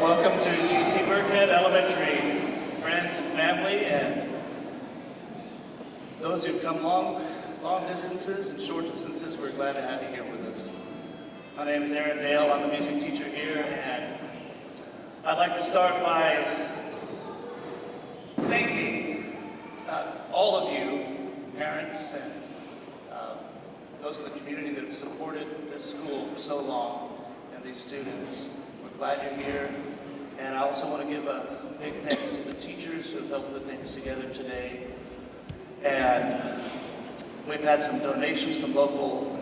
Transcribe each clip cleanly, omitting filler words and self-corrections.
Welcome to GC Burkhead Elementary, friends and family, and those who've come long distances and short distances. We're glad to have you here with us. My name is Aaron Dale. I'm a music teacher here, and I'd like to start by thanking all of you, parents and those in the community that have supported this school for so long and these students. We're glad you're here. And I also want to give a big thanks to the teachers who have helped put things together today. And we've had some donations from local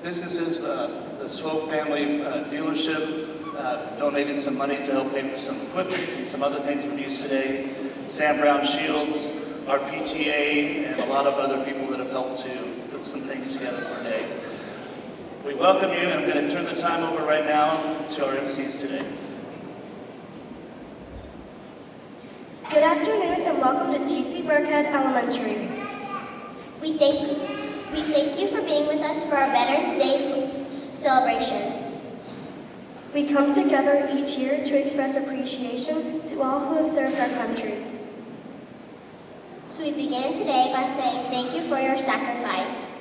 businesses. The Swope family dealership donated some money to help pay for some equipment and some other things we've used today. Sam Brown Shields, our PTA, and a lot of other people that have helped to put some things together for today. We welcome you, and I'm going to turn the time over right now to our MCs today. Good afternoon and welcome to GC Burkhead Elementary. We thank you. We thank you for being with us for our Veterans Day celebration. We come together each year to express appreciation to all who have served our country. So we begin today by saying thank you for your sacrifice.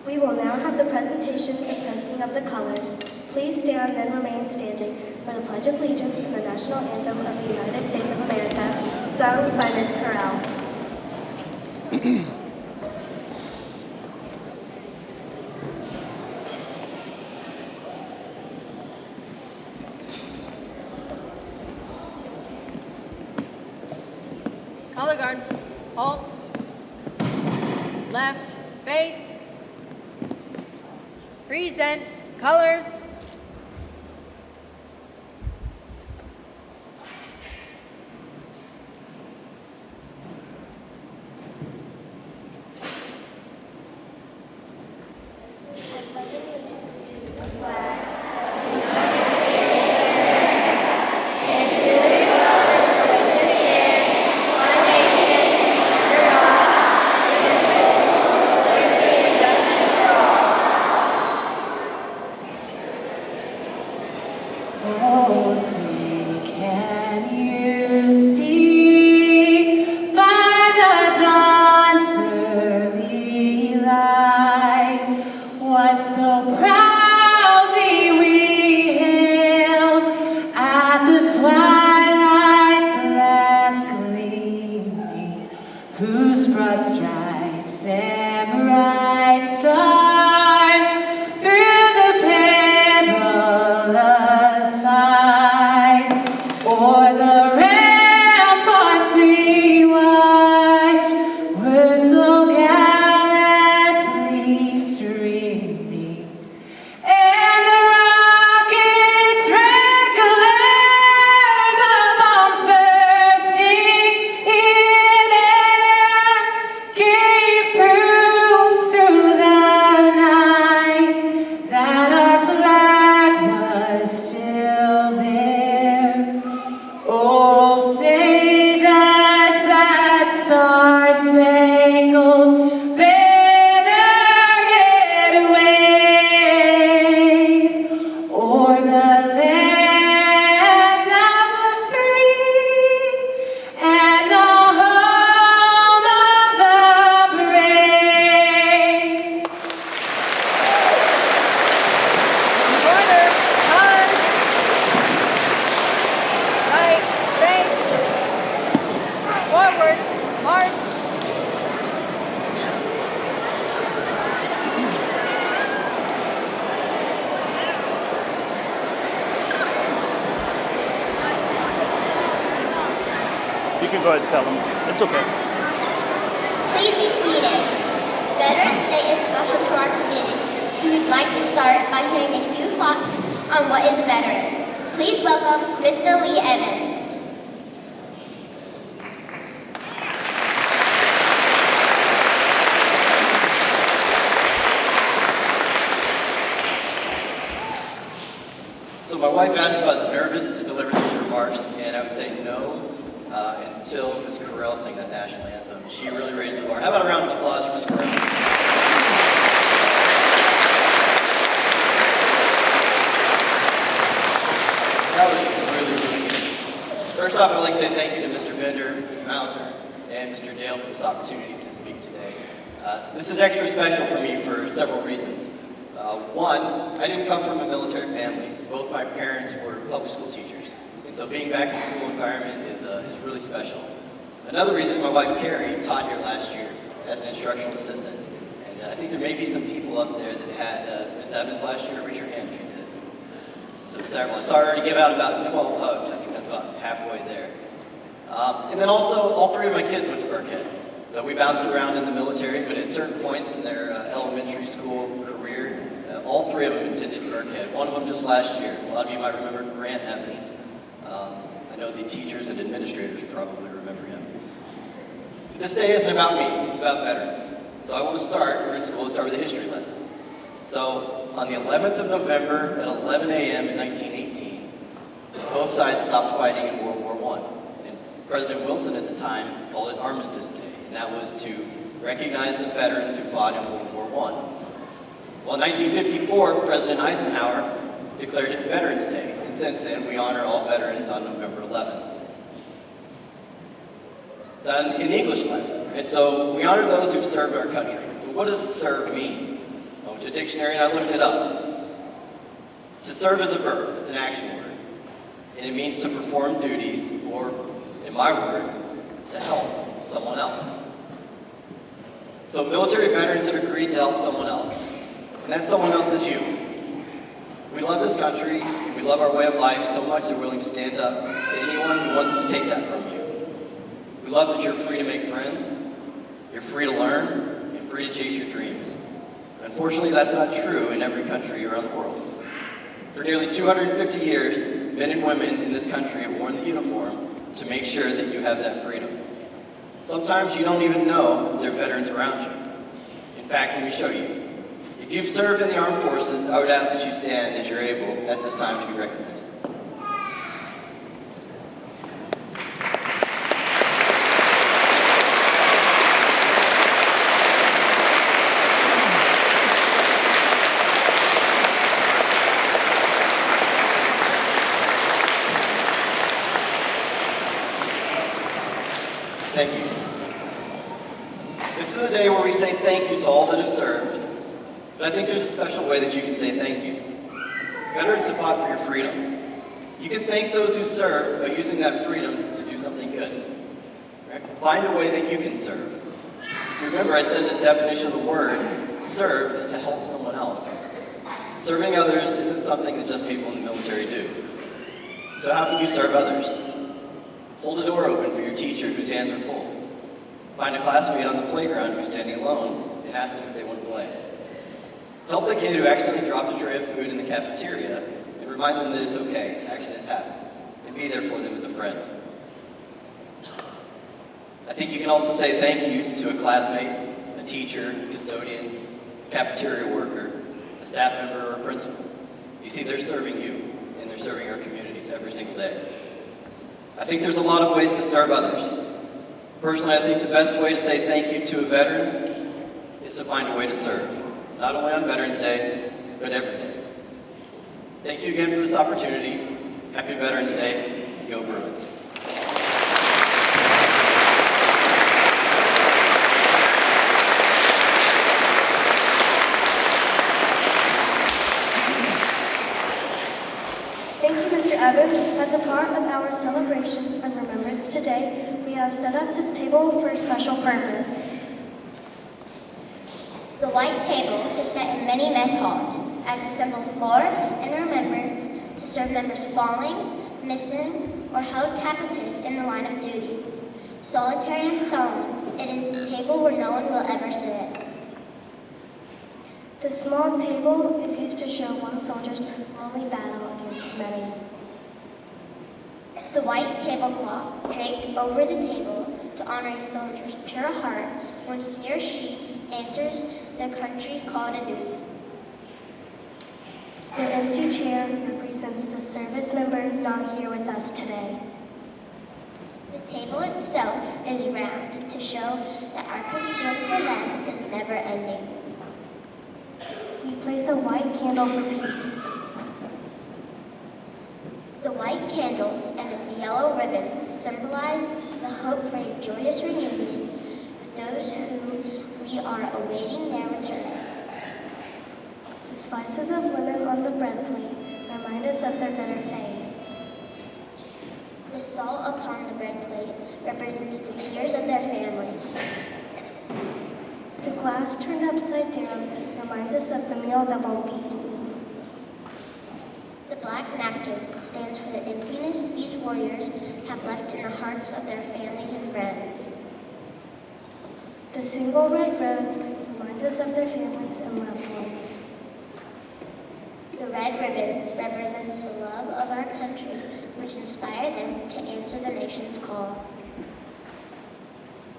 We will now have the presentation and posting of the colors. Please stand and remain standing for the Pledge of Allegiance and the National Anthem of the United States of America, sung by Ms. Corral. Color guard, halt, left, face, present, colors. I pledge allegiance to the flag Oh, say, can you see by the dawn's early light what so proudly we hailed at the twilight's last gleaming, whose broad stripes and bright stars through the perilous fight o'er the ramparts we watched were so gallantly streaming, and the rocket's red glare, the bombs bursting in air, gave proof through the night that our flag was still there. Oh, say does that star-spangled banner yet wave o'er the land of the free and the home of the brave? Order, colors, right, face, forward, march. You can go ahead and tell them. It's okay. Please be seated. Veterans Day is special to our community, so we'd like to start by hearing a few thoughts on what is a veteran. Please welcome Mr. Lee Evans. So my wife asked if I was nervous to deliver these remarks, and I would say no until Ms. Corral sang that national anthem. She really raised the bar. How about a round of applause for Ms. Corral? That was First off, I'd like to say thank you to Mr. Bender, Ms. Mauser, and Mr. Dale for this opportunity to speak today. This is extra special for me for several reasons. One, I didn't come from a military family. Both my parents were public school teachers, and so being back in a school environment is really special. Another reason, my wife Carrie taught here last year as an instructional assistant, and I think there may be some people up there that had Miss Evans last year. Raise your hand if you did. So several. I saw her already give out about 12 hugs. I think that's about halfway there. And then also, all three of my kids went to Burkhead. So we bounced around in the military, but at certain points in their elementary school career, all three of them attended Burkhead. One of them just last year. A lot of you might remember Grant Evans. I know the teachers and administrators probably remember him. This day isn't about me, it's about veterans. So I want to start, we're in school, let's start with a history lesson. So on the 11th of November at 11 a.m. in 1918, both sides stopped fighting in World War I. And President Wilson at the time called it Armistice Day, and that was to recognize the veterans who fought in World War I. Well, in 1954, President Eisenhower declared it Veterans Day, and since then we honor all veterans on November 11th. It's an English lesson, right? So we honor those who've served our country. But what does serve mean? I went to a dictionary and I looked it up. To serve is a verb, it's an action word. And it means to perform duties, or in my words, to help someone else. So military veterans have agreed to help someone else. And that someone else is you. We love this country, and we love our way of life so much that we're willing to stand up to anyone who wants to take that from you. We love that you're free to make friends, you're free to learn, and free to chase your dreams. Unfortunately, that's not true in every country around the world. For nearly 250 years, men and women in this country have worn the uniform to make sure that you have that freedom. Sometimes you don't even know there are veterans around you. In fact, let me show you. If you've served in the armed forces, I would ask that you stand as you're able at this time to be recognized. Thank you. This is a day where we say thank you to all that have served. But I think there's a special way that you can say thank you. Veterans have fought for your freedom. You can thank those who serve by using that freedom to do something good. Right? Find a way that you can serve. If you remember, I said the definition of the word serve is to help someone else. Serving others isn't something that just people in the military do. So how can you serve others? Hold a door open for your teacher whose hands are full. Find a classmate on the playground who's standing alone and ask them if they want to play. Help the kid who accidentally dropped a tray of food in the cafeteria and remind them that it's okay, accidents happen, and be there for them as a friend. I think you can also say thank you to a classmate, a teacher, custodian, cafeteria worker, a staff member, or a principal. You see, they're serving you, and they're serving our communities every single day. I think there's a lot of ways to serve others. Personally, I think the best way to say thank you to a veteran is to find a way to serve. Not only on Veterans Day, but every day. Thank you again for this opportunity. Happy Veterans Day. Go Bruins. Thank you, Mr. Evans. As a part of our celebration and remembrance today, we have set up this table for a special purpose. The white table is set in many mess halls as a symbol for and remembrance to serve members falling, missing, or held captive in the line of duty. Solitary and solemn, it is the table where no one will ever sit. The small table is used to show one soldier's lonely battle against many. The white tablecloth draped over the table to honor a soldier's pure heart when he or she answers their country's call to duty. The empty chair represents the service member not here with us today. The table itself is round to show that our concern for them is never ending. We place a white candle for peace. The white white candle and its yellow ribbon symbolize the hope for a joyous reunion with those who we are awaiting their return. The slices of linen on the bread plate remind us of their bitter fate. The salt upon the bread plate represents the tears of their families. The glass turned upside down reminds us of the meal that won't be eaten. The black napkin stands for the emptiness these warriors have left in the hearts of their families and friends. The single red rose reminds us of their families and loved ones. The red ribbon represents the love of our country, which inspired them to answer the nation's call.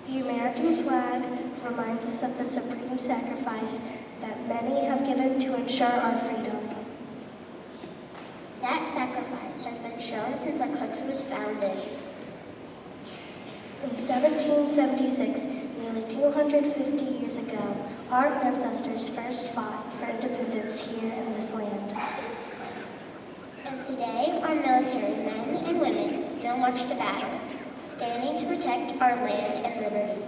The American flag reminds us of the supreme sacrifice that many have given to ensure our freedom. That sacrifice has been shown since our country was founded. In 1776, nearly 250 years ago, our ancestors first fought for independence here in this land. And today, our military men and women still march to battle, standing to protect our land and liberty.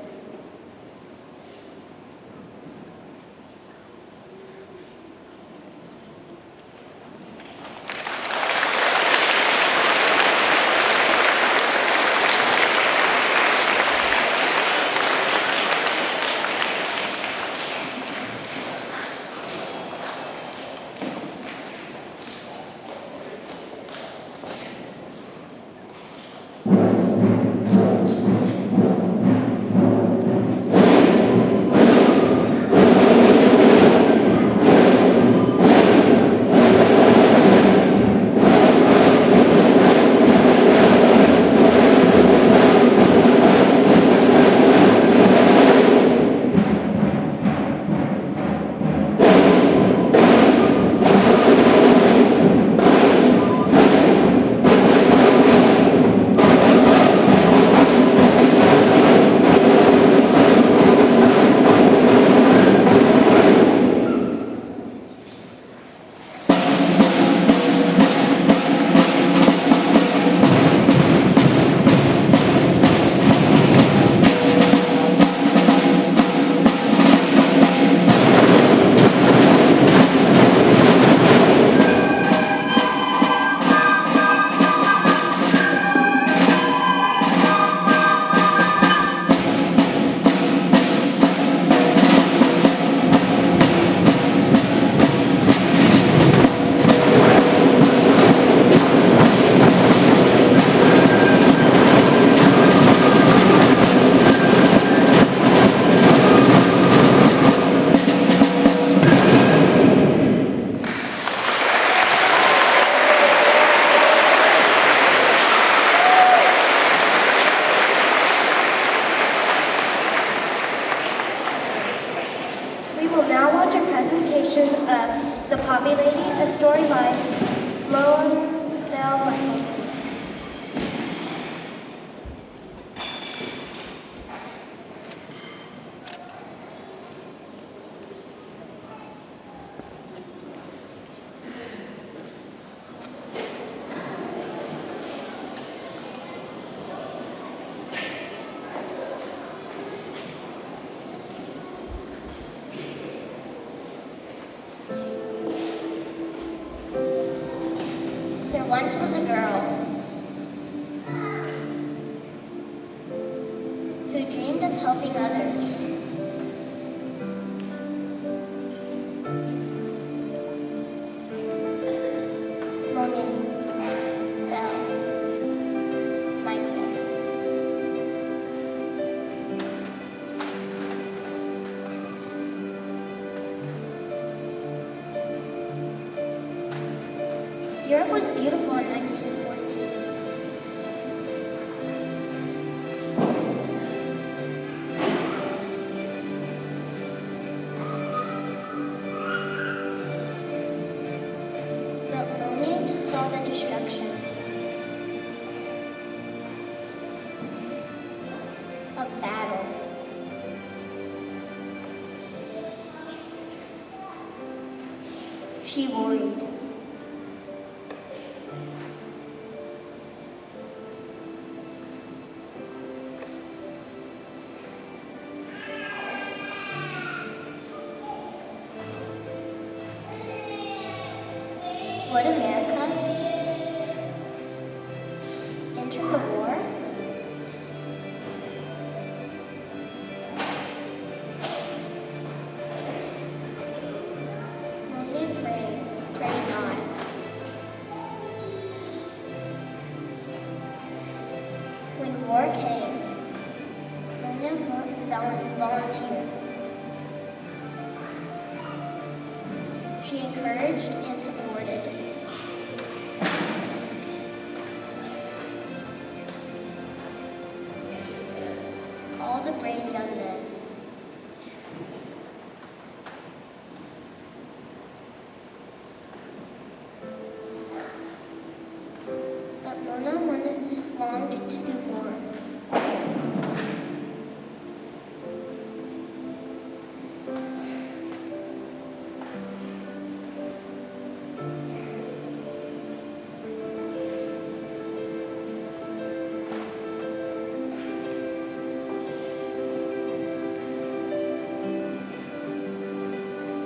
of The Poppy Lady, a story by Loan Bell Michaels. There once was a girl who dreamed of helping others. Logan Bell Michael. Europe was beautiful in 1914. But Monique saw the destruction of battle. She worried. Would America enter the war? Only pray not. When war came, Mona volunteered. She encouraged and supported. All the brave young men. But Mona longed to do more.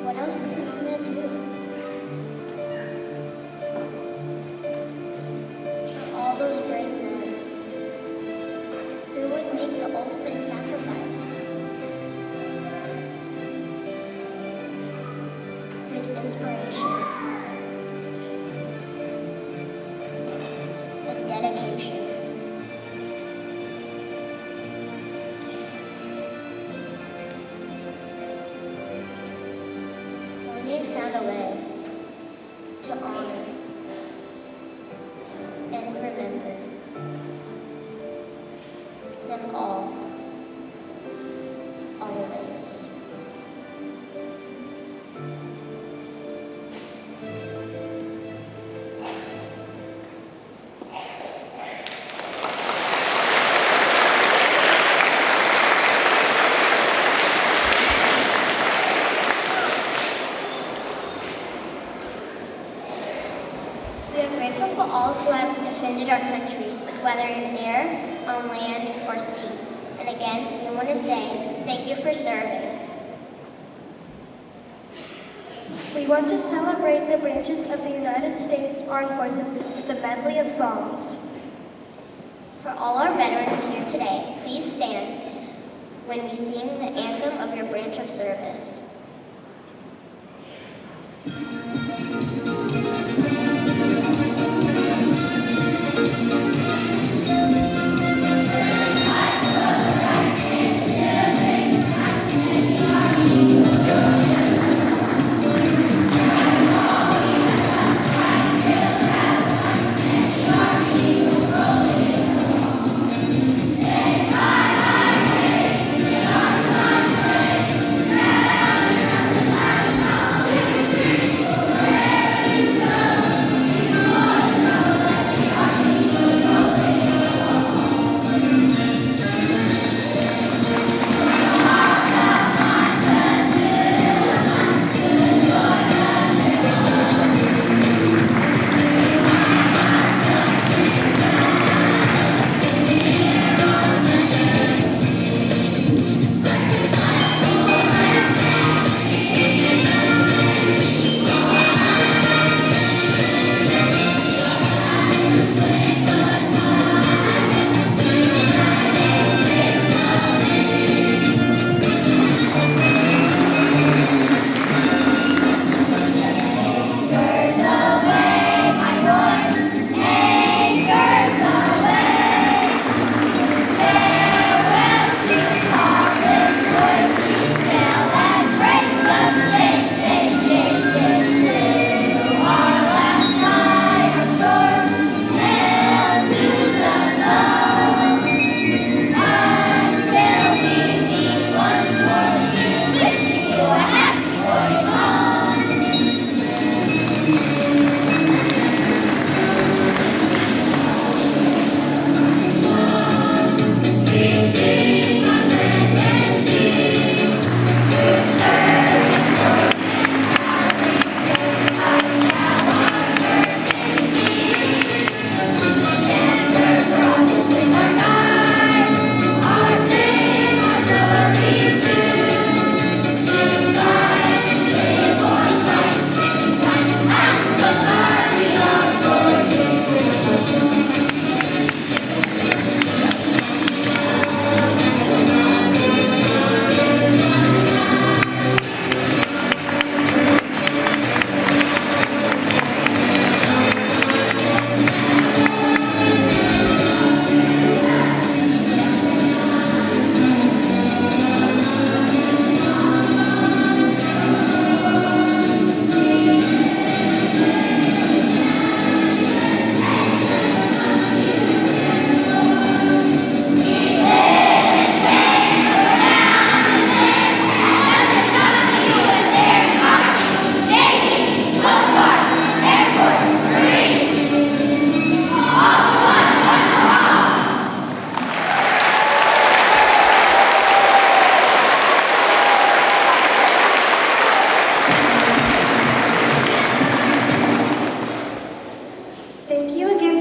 What else could Mona do? All those brave men who would make the ultimate sacrifice with inspiration and dedication. They found a way to honor and remember them all, always. We are grateful for all who have defended our country, whether in air, on land, or sea. And again, we want to say thank you for serving. We want to celebrate the branches of the United States Armed Forces with a medley of songs. For all our veterans here today, please stand when we sing the anthem of your branch of service.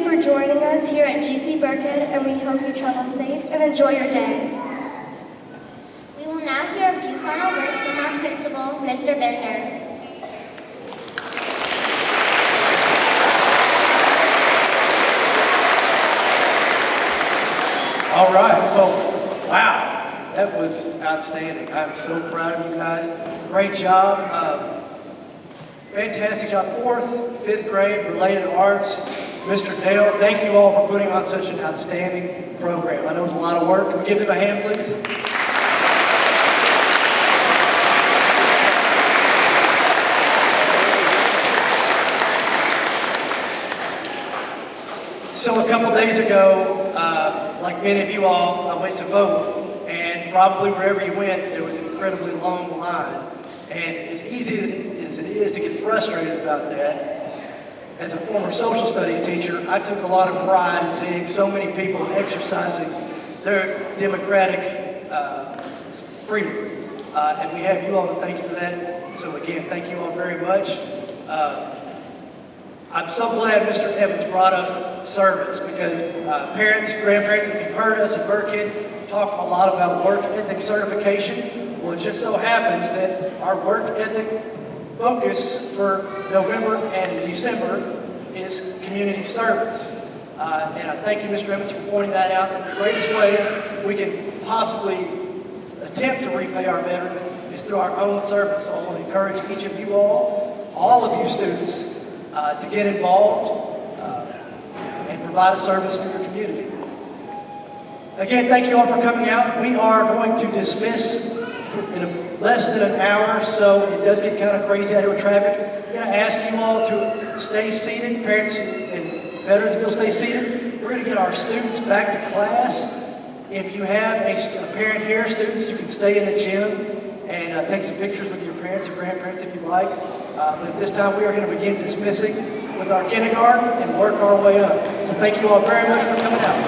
for joining us here at GC Burkhead, and we hope you travel safe and enjoy your day. We will now hear a few final words from our principal, Mr. Bender. All right, well, wow, that was outstanding. I'm so proud of you guys. Great job. Fantastic job. 4th, 5th grade, related arts. Mr. Dale, thank you all for putting on such an outstanding program. I know it's a lot of work. Can we give them a hand, please? So a couple days ago, like many of you all, I went to vote, and probably wherever you went, there was an incredibly long line. And as easy as it is to get frustrated about that, as a former social studies teacher, I took a lot of pride in seeing so many people exercising their democratic freedom. And we have you all to thank for that. So again, thank you all very much. I'm so glad Mr. Evans brought up service because parents, grandparents, if you've heard us at Burkhead talk a lot about work ethic certification, well, it just so happens that our work ethic focus for November and December is community service. And I thank you, Mr. Evans, for pointing that out. That the greatest way we can possibly attempt to repay our veterans is through our own service. So I want to encourage each of you all of you students, to get involved and provide a service for your community. Again, thank you all for coming out. We are going to dismiss in less than an hour, so it does get kind of crazy out here with traffic. I'm going to ask you all to stay seated. Parents and veterans, if you'll stay seated. We're going to get our students back to class. If you have a parent here, students, you can stay in the gym and take some pictures with your parents or grandparents if you like. But at this time, we are going to begin dismissing with our kindergarten and work our way up. So thank you all very much for coming out.